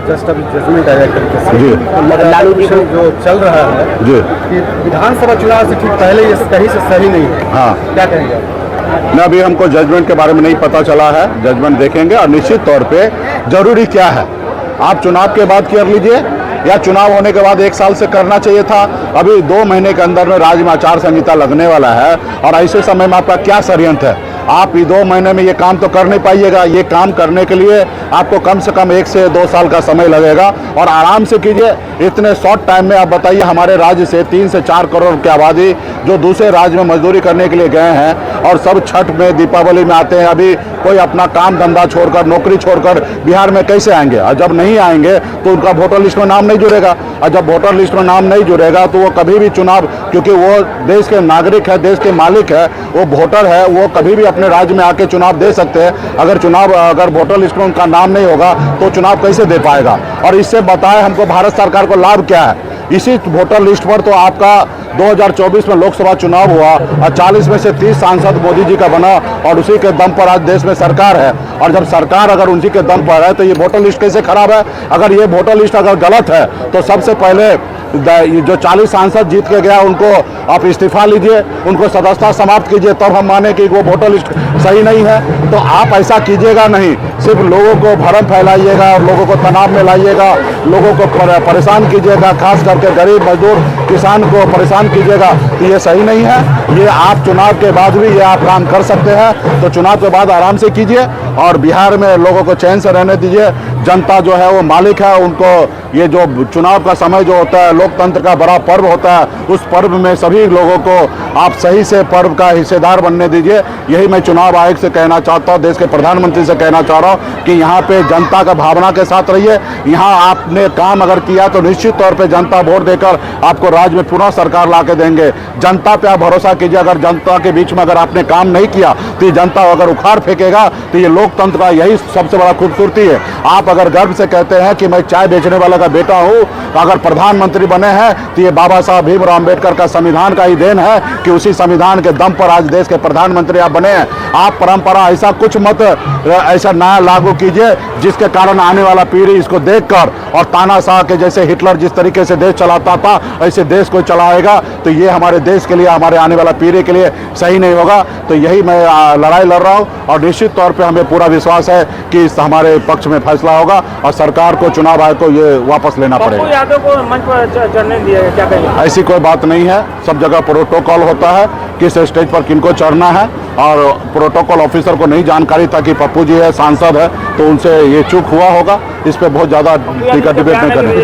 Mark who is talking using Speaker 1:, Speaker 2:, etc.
Speaker 1: Just अभी judgement आया करके
Speaker 2: जी
Speaker 1: लालू जी जो चल रहा है
Speaker 2: जी
Speaker 1: कि विधानसभा चुनाव से ठीक पहले ये कहीं से सही नहीं है।
Speaker 2: हाँ,
Speaker 1: क्या कहेंगे?
Speaker 2: न अभी हमको जजमेंट के बारे में नहीं पता चला है, जजमेंट देखेंगे और निश्चित तौर पे जरूरी क्या है आप चुनाव के बाद कर लीजिए या चुनाव होने के बाद 1 साल से करना चाहिए था। अभी 2 महीने के अंदर में राज्य में आचार संहिता लगने वाला है और ऐसे समय में आपका क्या षड्यंत्र है? आप 2 महीने में ये काम तो कर नहीं पाइएगा। ये काम करने के लिए आपको कम से कम 1 से 2 साल का समय लगेगा और आराम से कीजिए। इतने शॉर्ट टाइम में आप बताइए, हमारे राज्य से 3 से 4 करोड़ की आबादी जो दूसरे राज्य में मजदूरी करने के लिए गए हैं और सब छठ में दीपावली में आते हैं, अभी कोई अपना काम धंधा छोड़कर नौकरी छोड़कर बिहार में कैसे आएंगे? और जब नहीं आएंगे तो उनका वोटर लिस्ट में नाम नहीं जुड़ेगा और जब वोटर लिस्ट में नाम नहीं जुड़ेगा तो वो कभी भी चुनाव, क्योंकि वो देश के नागरिक है, देश के मालिक है, वो वोटर है, वो कभी भी अपने राज्य में आके चुनाव दे सकते हैं। अगर वोटर लिस्ट में उनका नाम नहीं होगा तो चुनाव कैसे दे पाएगा? और इससे बताएं हमको भारत सरकार को लाभ क्या है? इसी वोटर लिस्ट पर तो आपका 2024 में लोकसभा चुनाव हुआ और 40 में से 30 सांसद मोदी जी का बना और उसी के दम पर आज देश में सरकार है। और जब सरकार अगर उसी के दम पर है तो ये वोटर लिस्ट कैसे खराब है? अगर ये वोटर लिस्ट अगर गलत है तो सबसे पहले जो 40 सांसद जीत के गया उनको आप इस्तीफा लीजिए, उनको सदस्यता समाप्त कीजिए, तब हम माने कि वो वोटर लिस्ट सही नहीं है। तो आप ऐसा कीजिएगा नहीं, सिर्फ लोगों को भरम फैलाइएगा और लोगों को तनाव में लाइएगा, लोगों को परेशान कीजिएगा, खास करके गरीब मजदूर किसान को परेशान कीजिएगा, तो ये सही नहीं है। ये आप चुनाव के बाद भी ये आप काम कर सकते हैं, तो चुनाव के बाद आराम से कीजिए और बिहार में लोगों को चैन से रहने दीजिए। जनता जो है वो मालिक है, उनको ये जो चुनाव का समय जो होता है लोकतंत्र का बड़ा पर्व होता है, उस पर्व में सभी लोगों को आप सही से पर्व का हिस्सेदार बनने दीजिए। यही मैं चुनाव आयोग से कहना चाहता हूँ, देश के प्रधानमंत्री से कहना चाह रहा हूँ कि यहाँ पे जनता का भावना के साथ रहिए। यहाँ आपने काम अगर किया तो निश्चित तौर पे जनता वोट देकर आपको राज्य में पुनः सरकार ला के देंगे। जनता पे आप भरोसा कीजिए। अगर जनता के बीच में अगर आपने काम नहीं किया तो ये जनता अगर उखाड़ फेंकेगा। तो ये लोकतंत्र का यही सबसे बड़ा खूबसूरती है। आप अगर गर्व से कहते हैं कि मैं चाय बेचने वाला का बेटा हूँ, अगर प्रधानमंत्री बने हैं तो ये बाबा साहब भीमराव अम्बेडकर का संविधान का ही देन है कि उसी संविधान के दम पर आज देश के प्रधानमंत्री आप बने हैं। आप परंपरा ऐसा कुछ मत ऐसा नया लागू कीजिए जिसके कारण आने वाला पीढ़ी इसको देखकर और तानाशाह के जैसे हिटलर जिस तरीके से देश चलाता था ऐसे देश को चलाएगा तो ये हमारे देश के लिए, हमारे आने वाला पीढ़ी के लिए सही नहीं होगा। तो यही मैं लड़ाई लड़ रहा हूँ और निश्चित तौर पे हमें पूरा विश्वास है कि इस हमारे पक्ष में फैसला होगा और सरकार को, चुनाव आयोग को ये वापस लेना पड़ेगा।
Speaker 3: पप्पू यादव को मंच पर चढ़ने दिया, क्या कहेंगे?
Speaker 2: ऐसी कोई बात नहीं है, सब जगह प्रोटोकॉल होता है किस स्टेज पर किनको चढ़ना है और प्रोटोकॉल ऑफिसर को नहीं जानकारी था कि पप्पू जी है, सांसद है, तो उनसे ये चूक हुआ होगा। इस पे बहुत ज़्यादा डिबेट नहीं करनी।